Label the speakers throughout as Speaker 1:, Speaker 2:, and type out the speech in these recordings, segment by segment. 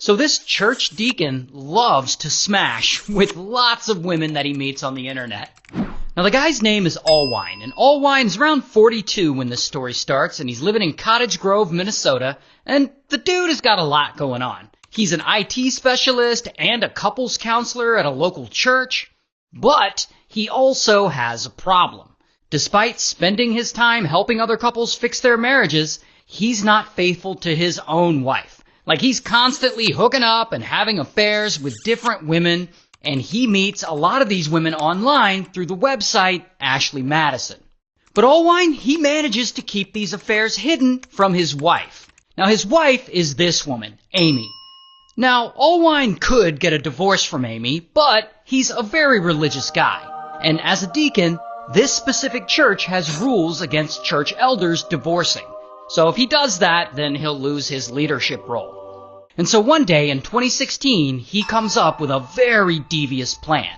Speaker 1: So this church deacon loves to smash with lots of women that he meets on the internet. Now the guy's name is Allwine, and Allwine's around 42 when this story starts, and he's living in Cottage Grove, Minnesota, and the dude has got a lot going on. He's an IT specialist and a couples counselor at a local church, but he also has a problem. Despite spending his time helping other couples fix their marriages, he's not faithful to his own wife. Like, he's constantly hooking up and having affairs with different women, and he meets a lot of these women online through the website Ashley Madison. But Allwine, he manages to keep these affairs hidden from his wife. Now, his wife is this woman, Amy. Now, Allwine could get a divorce from Amy, but he's a very religious guy. And as a deacon, this specific church has rules against church elders divorcing. So if he does that, then he'll lose his leadership role. And so one day in 2016, he comes up with a very devious plan.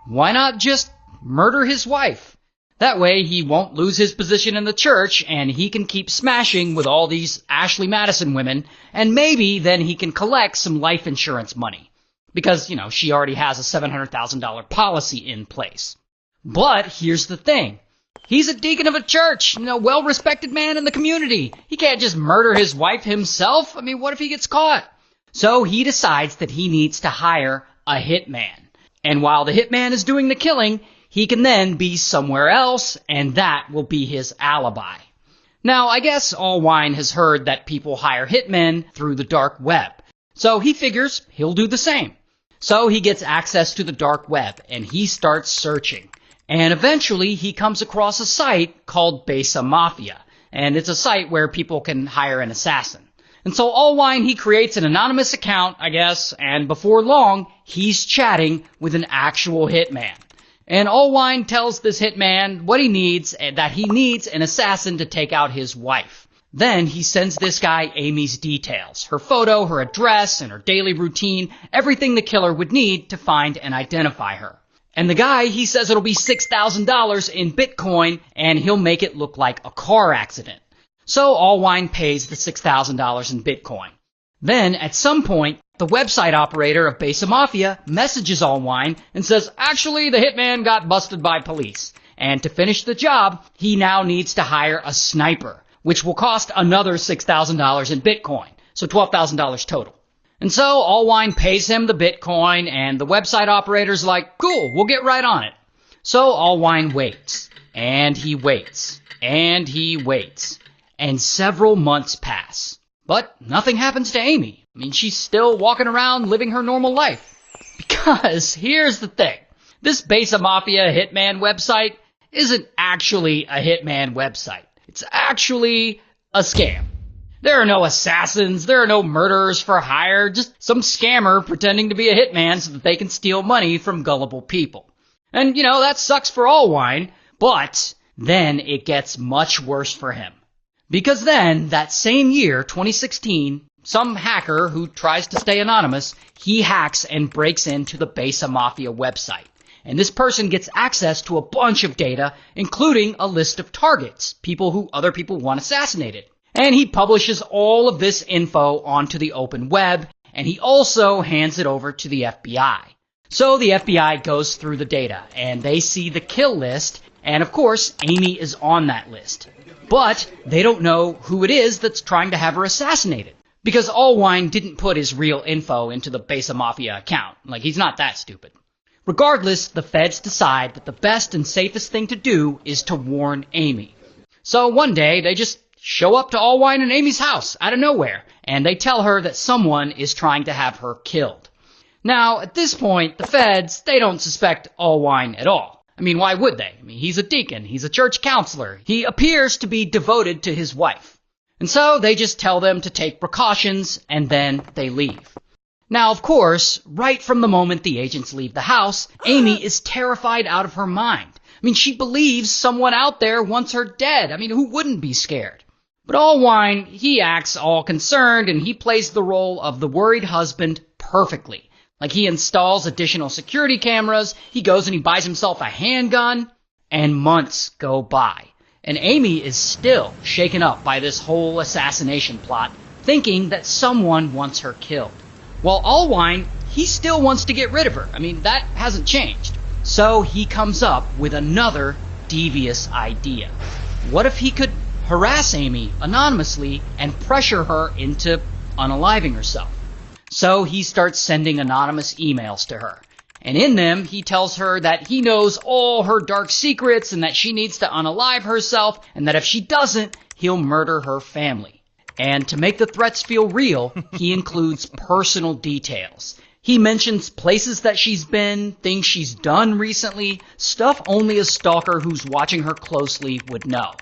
Speaker 1: Why not just murder his wife? That way he won't lose his position in the church, and he can keep smashing with all these Ashley Madison women, and maybe then he can collect some life insurance money. Because, she already has a $700,000 policy in place. But here's the thing. He's a deacon of a church, well-respected man in the community. He can't just murder his wife himself. What if he gets caught? So he decides that he needs to hire a hitman. And while the hitman is doing the killing, he can then be somewhere else, and that will be his alibi. Now, I guess Allwine has heard that people hire hitmen through the dark web. So he figures he'll do the same. So he gets access to the dark web, and he starts searching. And eventually he comes across a site called Besa Mafia, and it's a site where people can hire an assassin. And so Allwine, he creates an anonymous account, I guess, and before long, he's chatting with an actual hitman. And Allwine tells this hitman what he needs, and that he needs an assassin to take out his wife. Then he sends this guy Amy's details, her photo, her address, and her daily routine, everything the killer would need to find and identify her. And the guy, he says it'll be $6,000 in Bitcoin, and he'll make it look like a car accident. So Allwine pays the $6,000 in Bitcoin. Then, at some point, the website operator of Besa Mafia messages Allwine and says, actually, the hitman got busted by police. And to finish the job, he now needs to hire a sniper, which will cost another $6,000 in Bitcoin. So $12,000 total. And so Allwine pays him the Bitcoin, and the website operator's like, cool, we'll get right on it. So Allwine waits, and he waits, and he waits, and several months pass. But nothing happens to Amy. She's still walking around living her normal life. Because here's the thing. This Besa Mafia hitman website isn't actually a hitman website. It's actually a scam. There are no assassins, there are no murderers for hire, just some scammer pretending to be a hitman so that they can steal money from gullible people. And, that sucks for Allwine, but then it gets much worse for him. Because then, that same year, 2016, some hacker who tries to stay anonymous, he hacks and breaks into the Besa Mafia website. And this person gets access to a bunch of data, including a list of targets, people who other people want assassinated. And he publishes all of this info onto the open web, and he also hands it over to the FBI. So the FBI goes through the data, and they see the kill list, and of course, Amy is on that list. But they don't know who it is that's trying to have her assassinated, because Allwine didn't put his real info into the Besa Mafia account. He's not that stupid. Regardless, the feds decide that the best and safest thing to do is to warn Amy. So one day, they just show up to Allwine and Amy's house out of nowhere, and they tell her that someone is trying to have her killed. Now, at this point, the feds, they don't suspect Allwine at all. Why would they? He's a deacon, he's a church counselor, he appears to be devoted to his wife. And so they just tell them to take precautions, and then they leave. Now, of course, right from the moment the agents leave the house, Amy is terrified out of her mind. She believes someone out there wants her dead. Who wouldn't be scared? But Allwine, he acts all concerned, and he plays the role of the worried husband perfectly. He installs additional security cameras, he goes and he buys himself a handgun, and months go by. And Amy is still shaken up by this whole assassination plot, thinking that someone wants her killed. Well, Allwine, he still wants to get rid of her. I mean, that hasn't changed. So he comes up with another devious idea. What if he could harass Amy anonymously and pressure her into unaliving herself? So he starts sending anonymous emails to her. And in them, he tells her that he knows all her dark secrets and that she needs to unalive herself, and that if she doesn't, he'll murder her family. And to make the threats feel real, he includes personal details. He mentions places that she's been, things she's done recently, stuff only a stalker who's watching her closely would know.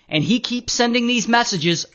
Speaker 1: And he keeps sending these messages